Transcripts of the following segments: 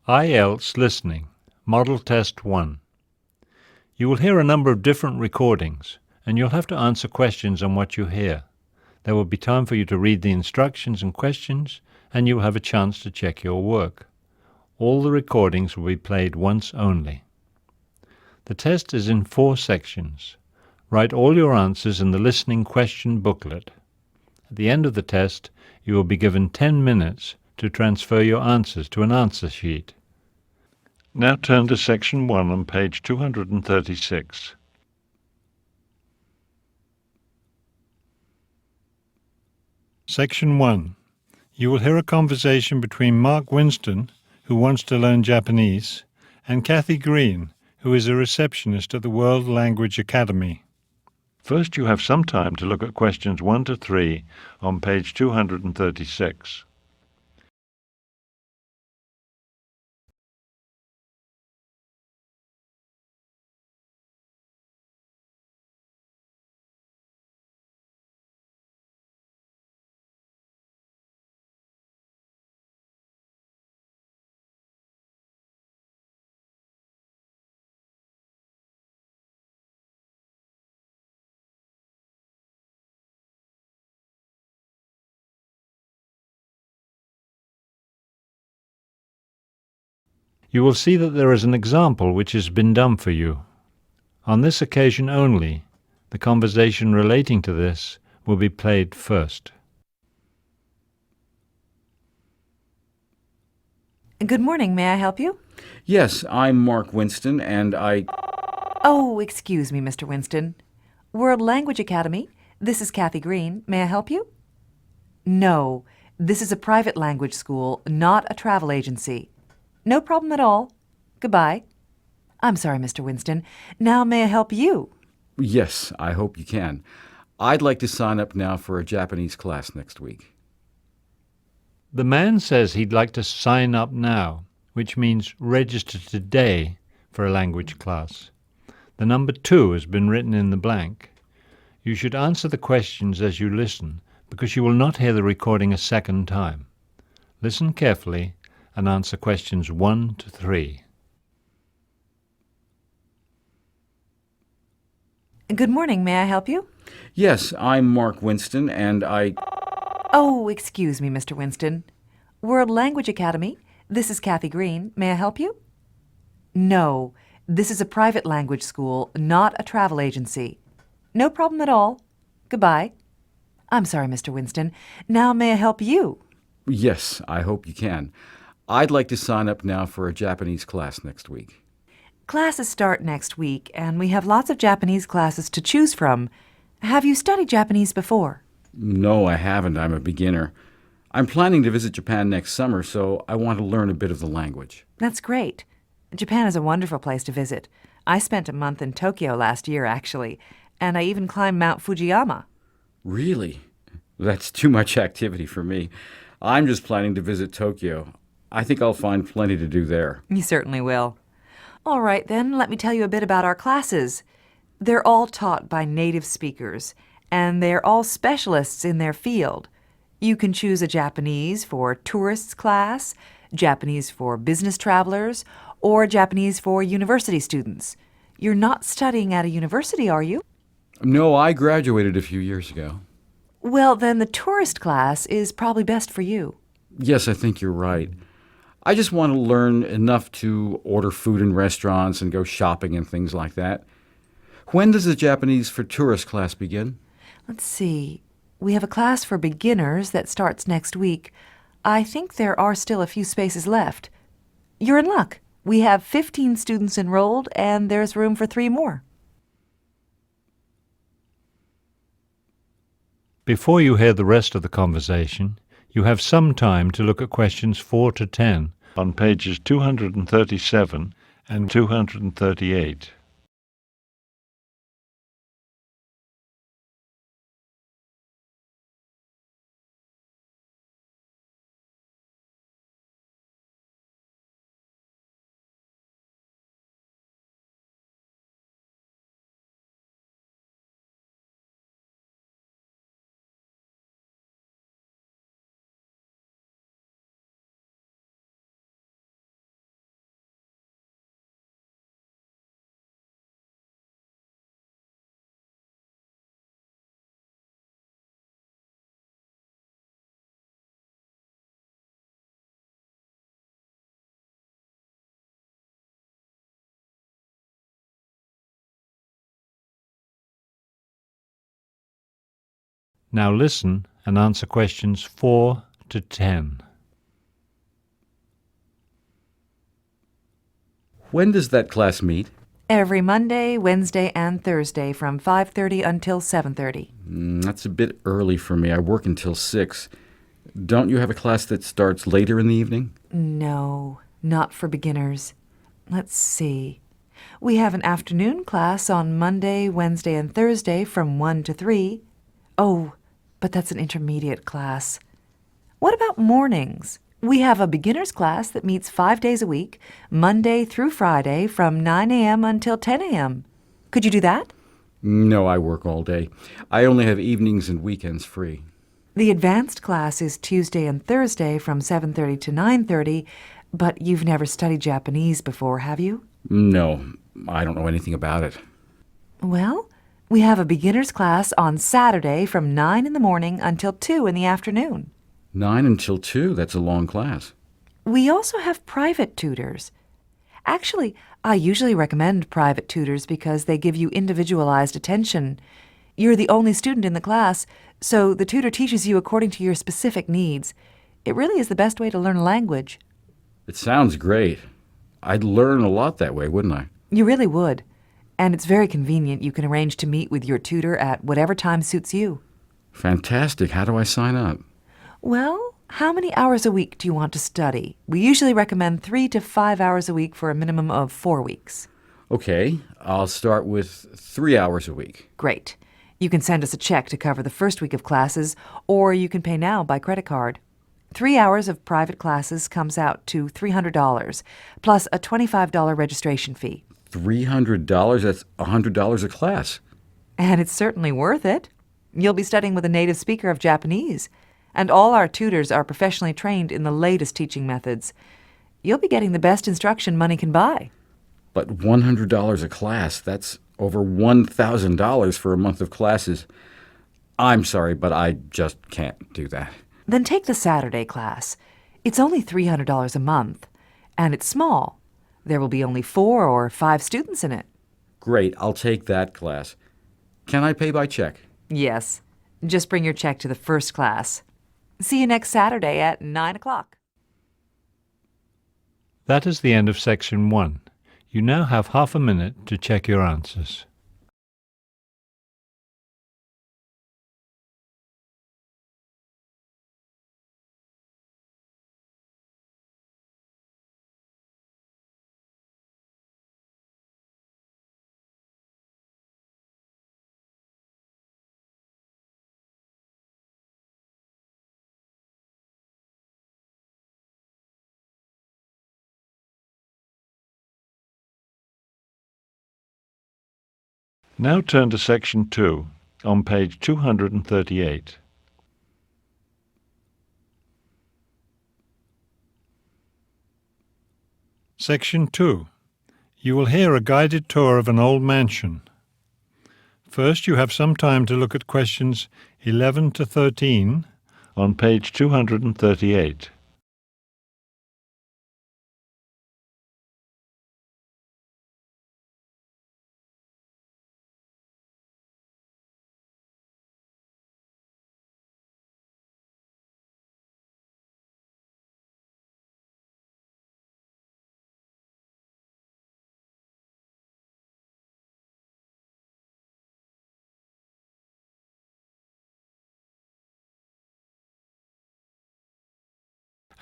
IELTS Listening, Model Test 1. You will hear a number of different recordings, and you'll have to answer questions on what you hear. There will be time for you to read the instructions and questions, and you will have a chance to check your work. All the recordings will be played once only. The test is in 4 sections. Write all your answers in the listening question booklet. At the end of the test, you will be given 10 minutes to transfer your answers to an answer sheet. Now turn to section 1 on page 236. Section 1. You will hear a conversation between Mark Winston, who wants to learn Japanese, and Kathy Green, who is a receptionist at the World Language Academy. First, you have some time to look at questions 1 to 3 on page 236. You will see that there is an example which has been done for you. On this occasion only, the conversation relating to this will be played first. Good morning. May I help you? Yes, I'm Mark Winston, and Oh, excuse me, Mr. Winston. World Language Academy. This is Kathy Green. May I help you? No, this is a private language school, not a travel agency. No problem at all. Goodbye. I'm sorry, Mr. Winston. Now may I help you? Yes, I hope you can. I'd like to sign up now for a Japanese class next week. The man says he'd like to sign up now, which means register today for a language class. The number 2 has been written in the blank. You should answer the questions as you listen, because you will not hear the recording a second time. Listen carefully and answer questions 1 to 3. Good morning. May I help you? Yes, I'm Mark Winston, and Oh, excuse me, Mr. Winston. World Language Academy. This is Kathy Green. May I help you? No, this is a private language school, not a travel agency. No problem at all. Goodbye. I'm sorry, Mr. Winston. Now may I help you? Yes, I hope you can. I'd like to sign up now for a Japanese class next week. Classes start next week, and we have lots of Japanese classes to choose from. Have you studied Japanese before? No, I haven't. I'm a beginner. I'm planning to visit Japan next summer, so I want to learn a bit of the language. That's great. Japan is a wonderful place to visit. I spent a month in Tokyo last year, actually, and I even climbed Mount Fujiyama. Really? That's too much activity for me. I'm just planning to visit Tokyo. I think I'll find plenty to do there. You certainly will. All right, then, let me tell you a bit about our classes. They're all taught by native speakers, and they're all specialists in their field. You can choose a Japanese for tourists class, Japanese for business travelers, or Japanese for university students. You're not studying at a university, are you? No, I graduated a few years ago. Well, then the tourist class is probably best for you. Yes, I think you're right. I just want to learn enough to order food in restaurants and go shopping and things like that. When does the Japanese for tourist class begin? Let's see. We have a class for beginners that starts next week. I think there are still a few spaces left. You're in luck. We have 15 students enrolled, and there's room for 3 more. Before you hear the rest of the conversation, you have some time to look at questions 4 to 10 on pages 237 and 238. Now listen and answer questions 4 to 10. When does that class meet? Every Monday, Wednesday, and Thursday from 5:30 until 7:30. That's a bit early for me. I work until 6. Don't you have a class that starts later in the evening? No, not for beginners. Let's see. We have an afternoon class on Monday, Wednesday, and Thursday from 1 to 3. Oh, but that's an intermediate class. What about mornings? We have a beginner's class that meets 5 days a week, Monday through Friday from 9 a.m. until 10 a.m. Could you do that? No, I work all day. I only have evenings and weekends free. The advanced class is Tuesday and Thursday from 7:30 to 9:30, but you've never studied Japanese before, have you? No, I don't know anything about it. Well, we have a beginner's class on Saturday from 9 in the morning until 2 in the afternoon. 9 until 2, that's a long class. We also have private tutors. Actually, I usually recommend private tutors because they give you individualized attention. You're the only student in the class, so the tutor teaches you according to your specific needs. It really is the best way to learn a language. It sounds great. I'd learn a lot that way, wouldn't I? You really would. And it's very convenient. You can arrange to meet with your tutor at whatever time suits you. Fantastic. How do I sign up? Well, how many hours a week do you want to study? We usually recommend 3 to 5 hours a week for a minimum of 4 weeks. Okay, I'll start with 3 hours a week. Great. You can send us a check to cover the first week of classes, or you can pay now by credit card. 3 hours of private classes comes out to $300, plus a $25 registration fee. $300? That's $100 a class. And it's certainly worth it. You'll be studying with a native speaker of Japanese, and all our tutors are professionally trained in the latest teaching methods. You'll be getting the best instruction money can buy. But $100 a class, that's over $1,000 for a month of classes. I'm sorry, but I just can't do that. Then take the Saturday class. It's only $300 a month, and it's small. There will be only 4 or 5 students in it. Great, I'll take that class. Can I pay by check? Yes. Just bring your check to the first class. See you next Saturday at 9 o'clock. That is the end of Section 1. You now have half a minute to check your answers. Now turn to Section 2 on page 238. Section 2. You will hear a guided tour of an old mansion. First, you have some time to look at questions 11 to 13 on page 238.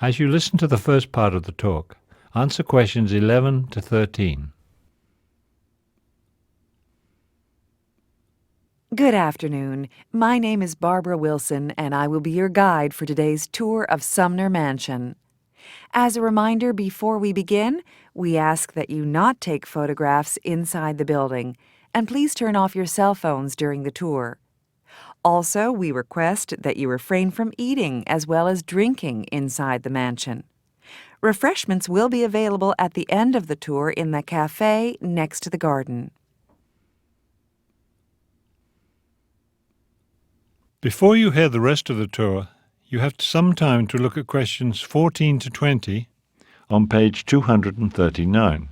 As you listen to the first part of the talk, answer questions 11 to 13. Good afternoon. My name is Barbara Wilson, and I will be your guide for today's tour of Sumner Mansion. As a reminder, before we begin, we ask that you not take photographs inside the building, and please turn off your cell phones during the tour. Also, we request that you refrain from eating as well as drinking inside the mansion. Refreshments will be available at the end of the tour in the cafe next to the garden. Before you hear the rest of the tour, you have some time to look at questions 14 to 20 on page 239.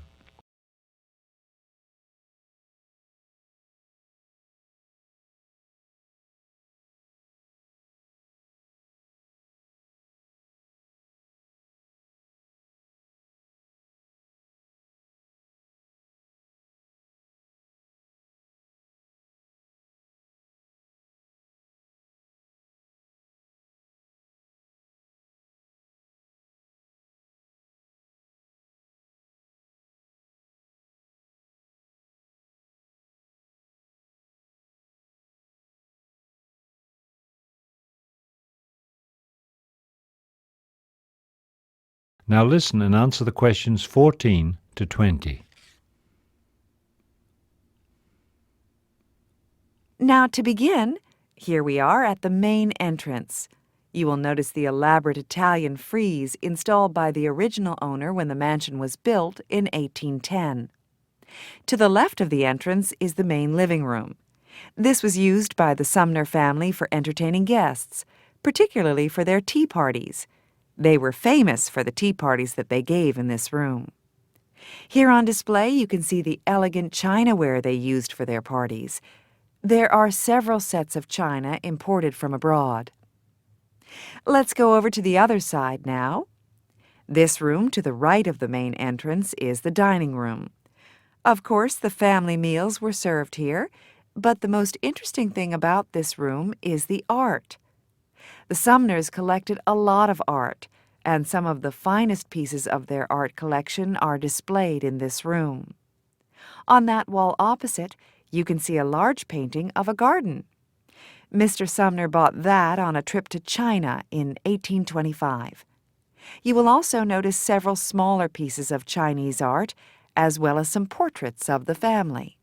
Now listen and answer the questions 14 to 20. Now to begin, here we are at the main entrance. You will notice the elaborate Italian frieze installed by the original owner when the mansion was built in 1810. To the left of the entrance is the main living room. This was used by the Sumner family for entertaining guests, particularly for their tea parties. They were famous for the tea parties that they gave in this room. Here on display you can see the elegant chinaware they used for their parties. There are several sets of china imported from abroad. Let's go over to the other side now. This room to the right of the main entrance is the dining room. Of course, the family meals were served here, but the most interesting thing about this room is the art. The Sumners collected a lot of art, and some of the finest pieces of their art collection are displayed in this room. On that wall opposite, you can see a large painting of a garden. Mr. Sumner bought that on a trip to China in 1825. You will also notice several smaller pieces of Chinese art, as well as some portraits of the family.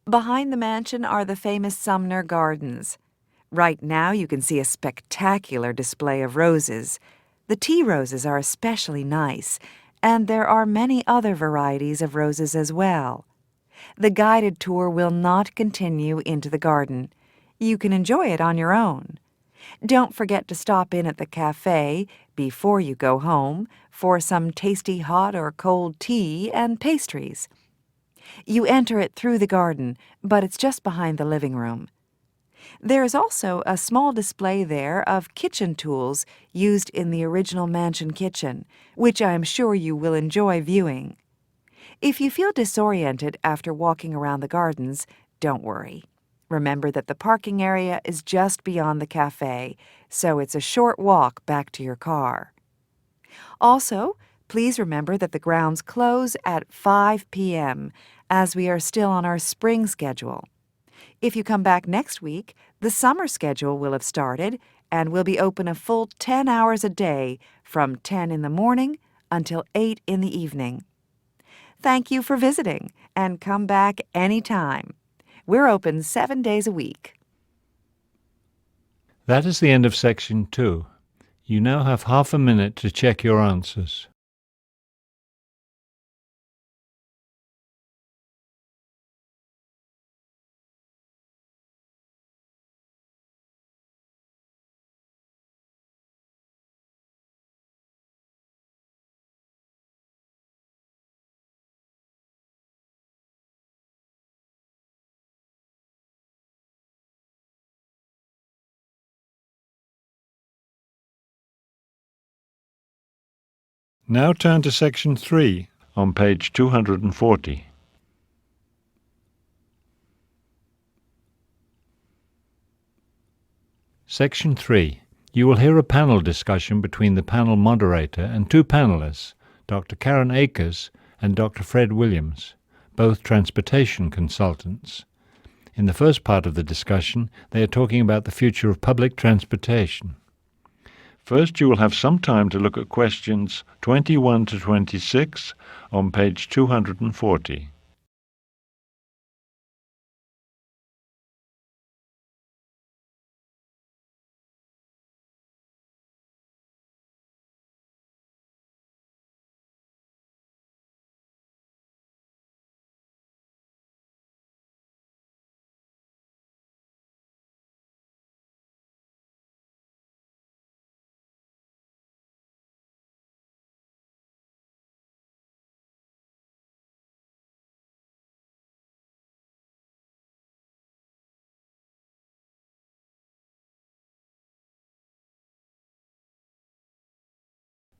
Behind the mansion are the famous Sumner Gardens. Right now you can see a spectacular display of roses. The tea roses are especially nice, and there are many other varieties of roses as well. The guided tour will not continue into the garden. You can enjoy it on your own. Don't forget to stop in at the cafe before you go home for some tasty hot or cold tea and pastries. You enter it through the garden, but it's just behind the living room. There is also a small display there of kitchen tools used in the original mansion kitchen, which I am sure you will enjoy viewing. If you feel disoriented after walking around the gardens, don't worry. Remember that the parking area is just beyond the cafe, so it's a short walk back to your car. Also, please remember that the grounds close at 5 p.m., as we are still on our spring schedule. If you come back next week, the summer schedule will have started and will be open a full 10 hours a day from 10 in the morning until 8 in the evening. Thank you for visiting, and come back anytime. We're open 7 days a week. That is the end of Section 2. You now have half a minute to check your answers. Now turn to Section 3 on page 240. Section 3. You will hear a panel discussion between the panel moderator and two panelists, Dr. Karen Akers and Dr. Fred Williams, both transportation consultants. In the first part of the discussion, they are talking about the future of public transportation. First, you will have some time to look at questions 21 to 26 on page 240.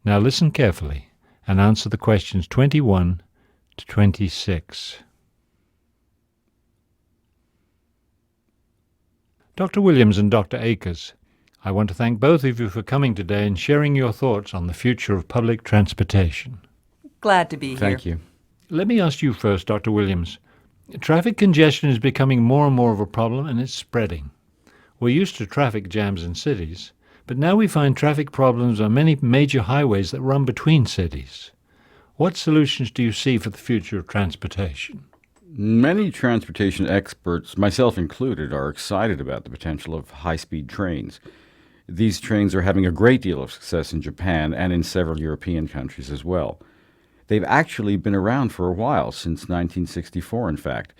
Now listen carefully and answer the questions 21 to 26. Dr. Williams and Dr. Akers, I want to thank both of you for coming today and sharing your thoughts on the future of public transportation. Glad to be here. Thank you. Let me ask you first, Dr. Williams. Traffic congestion is becoming more and more of a problem, and it's spreading. We're used to traffic jams in cities, But now we find traffic problems on many major highways that run between cities. What solutions do you see for the future of transportation? Many transportation experts, myself included, are excited about the potential of high-speed trains. These trains are having a great deal of success in Japan and in several European countries as well. They've actually been around for a while, since 1964, in fact.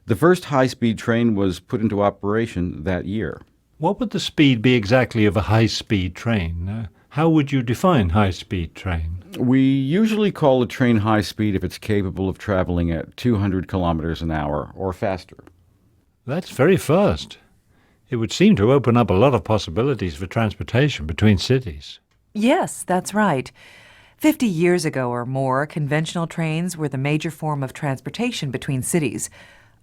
The first high-speed train was put into operation that year. What would the speed be exactly of a high-speed train? How would you define high-speed train? We usually call a train high speed if it's capable of traveling at 200 kilometers an hour or faster. That's very fast. It would seem to open up a lot of possibilities for transportation between cities. Yes, that's right. 50 years ago or more, conventional trains were the major form of transportation between cities.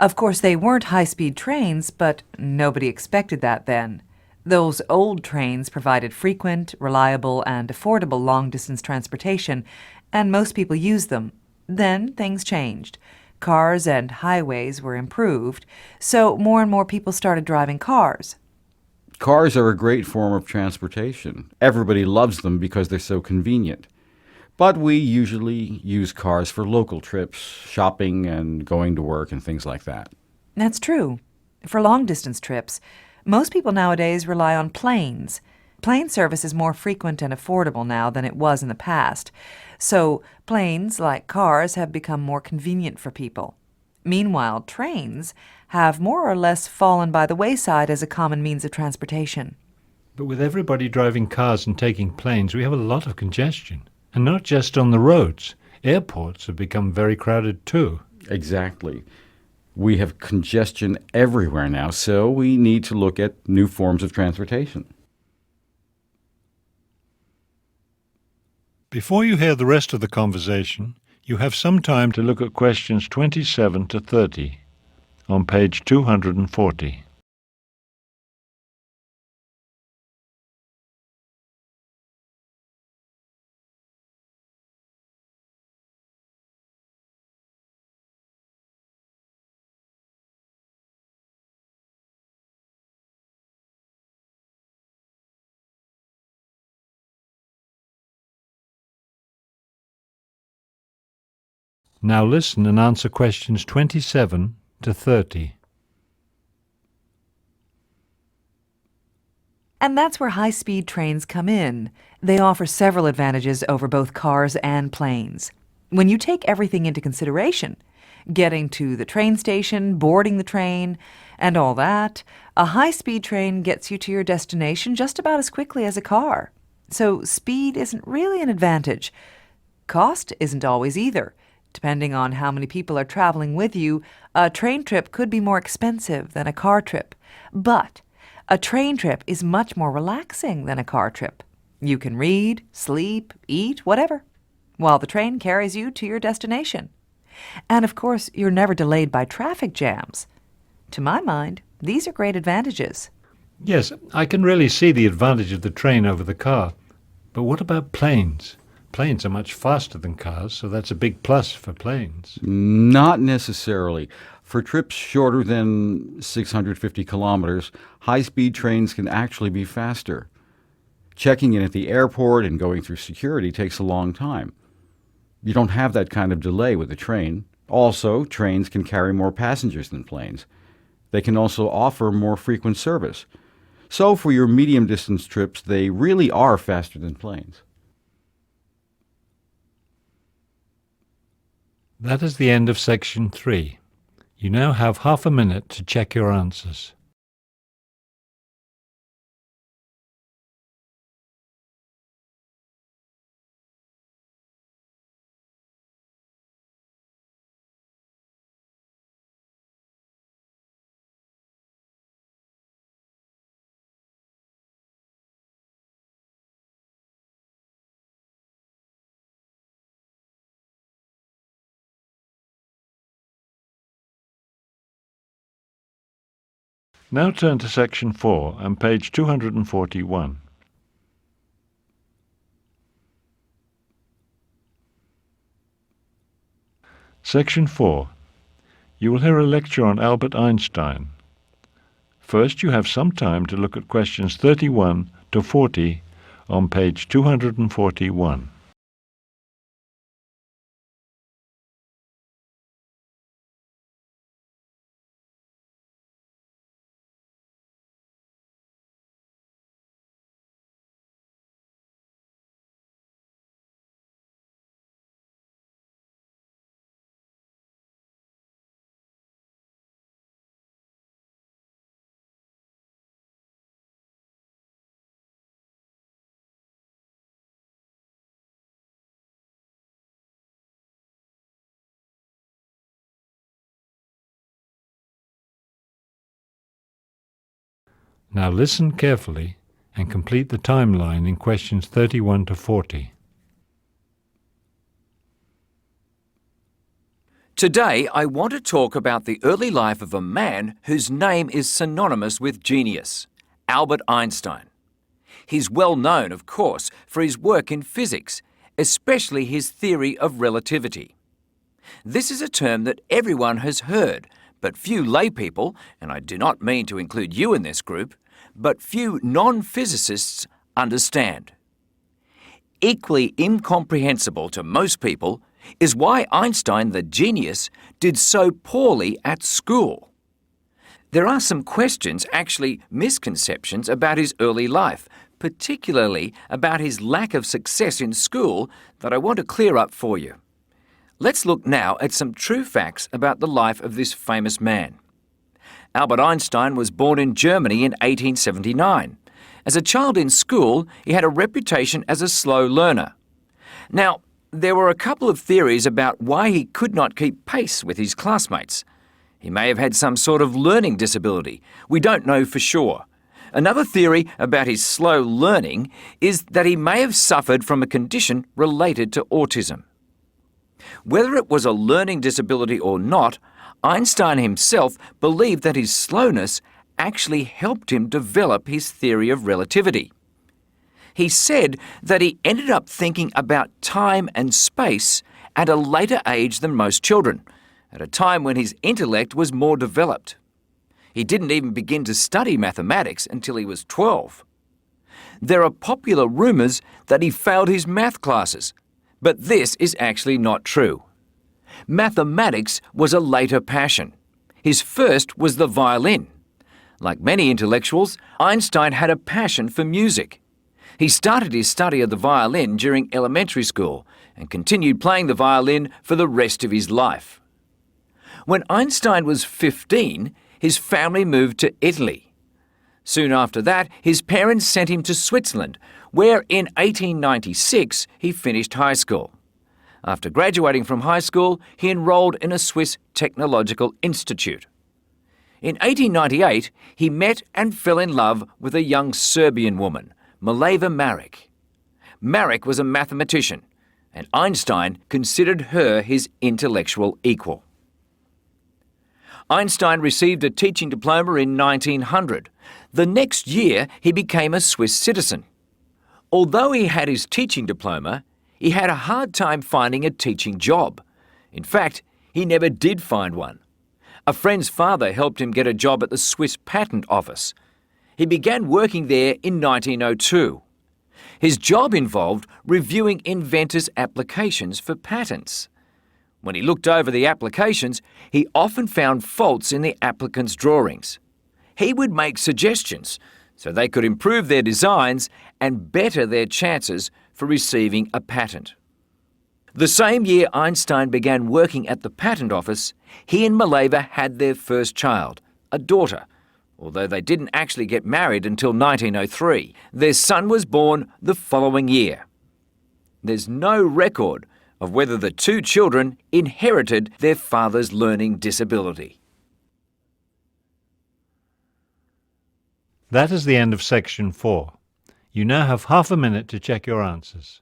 Of course, they weren't high-speed trains, but nobody expected that then. Those old trains provided frequent, reliable, and affordable long-distance transportation, and most people used them. Then things changed. Cars and highways were improved, so more and more people started driving cars. Cars are a great form of transportation. Everybody loves them because they're so convenient. But we usually use cars for local trips, shopping and going to work and things like that. That's true. For long-distance trips, most people nowadays rely on planes. Plane service is more frequent and affordable now than it was in the past, so planes, like cars, have become more convenient for people. Meanwhile, trains have more or less fallen by the wayside as a common means of transportation. But with everybody driving cars and taking planes, we have a lot of congestion. And not just on the roads. Airports have become very crowded too. Exactly. We have congestion everywhere now, so we need to look at new forms of transportation. Before you hear the rest of the conversation, you have some time to look at questions 27 to 30 on page 240. Now listen and answer questions 27 to 30. And that's where high-speed trains come in. They offer several advantages over both cars and planes. When you take everything into consideration, getting to the train station, boarding the train, and all that, a high-speed train gets you to your destination just about as quickly as a car. So speed isn't really an advantage. Cost isn't always either. Depending on how many people are traveling with you, a train trip could be more expensive than a car trip. But a train trip is much more relaxing than a car trip. You can read, sleep, eat, whatever, while the train carries you to your destination. And of course, you're never delayed by traffic jams. To my mind, these are great advantages. Yes, I can really see the advantage of the train over the car. But what about planes? Planes are much faster than cars, so that's a big plus for planes. Not necessarily. For trips shorter than 650 kilometers, high-speed trains can actually be faster. Checking in at the airport and going through security takes a long time. You don't have that kind of delay with a train. Also, trains can carry more passengers than planes. They can also offer more frequent service. So for your medium-distance trips, they really are faster than planes. That is the end of section 3. You now have half a minute to check your answers. Now turn to section 4 and page 241. Section 4. You will hear a lecture on Albert Einstein. First, you have some time to look at questions 31 to 40 on page 241. Now listen carefully and complete the timeline in questions 31 to 40. Today, I want to talk about the early life of a man whose name is synonymous with genius, Albert Einstein. He's well known, of course, for his work in physics, especially his theory of relativity. This is a term that everyone has heard, but few laypeople, and I do not mean to include you in this group, but few non-physicists understand. Equally incomprehensible to most people is why Einstein, the genius, did so poorly at school. There are some questions, actually misconceptions, about his early life, particularly about his lack of success in school, that I want to clear up for you. Let's look now at some true facts about the life of this famous man. Albert Einstein was born in Germany in 1879. As a child in school, he had a reputation as a slow learner. Now, there were a couple of theories about why he could not keep pace with his classmates. He may have had some sort of learning disability. We don't know for sure. Another theory about his slow learning is that he may have suffered from a condition related to autism. Whether it was a learning disability or not, Einstein himself believed that his slowness actually helped him develop his theory of relativity. He said that he ended up thinking about time and space at a later age than most children, at a time when his intellect was more developed. He didn't even begin to study mathematics until he was 12. There are popular rumours that he failed his math classes, but this is actually not true. Mathematics was a later passion. His first was the violin. Like many intellectuals, Einstein had a passion for music. He started his study of the violin during elementary school and continued playing the violin for the rest of his life. When Einstein was 15, his family moved to Italy. Soon after that, his parents sent him to Switzerland, where in 1896 he finished high school. After graduating from high school, he enrolled in a Swiss technological institute. In 1898, he met and fell in love with a young Serbian woman, Mileva Maric. Maric was a mathematician, and Einstein considered her his intellectual equal. Einstein received a teaching diploma in 1900. The next year, he became a Swiss citizen. Although he had his teaching diploma, he had a hard time finding a teaching job. In fact, he never did find one. A friend's father helped him get a job at the Swiss Patent Office. He began working there in 1902. His job involved reviewing inventors' applications for patents. When he looked over the applications, he often found faults in the applicants' drawings. He would make suggestions so they could improve their designs and better their chances for receiving a patent. The same year Einstein began working at the Patent Office, he and Mileva had their first child, a daughter. Although they didn't actually get married until 1903, their son was born the following year. There's no record of whether the two children inherited their father's learning disability. That is the end of section 4. You now have half a minute to check your answers.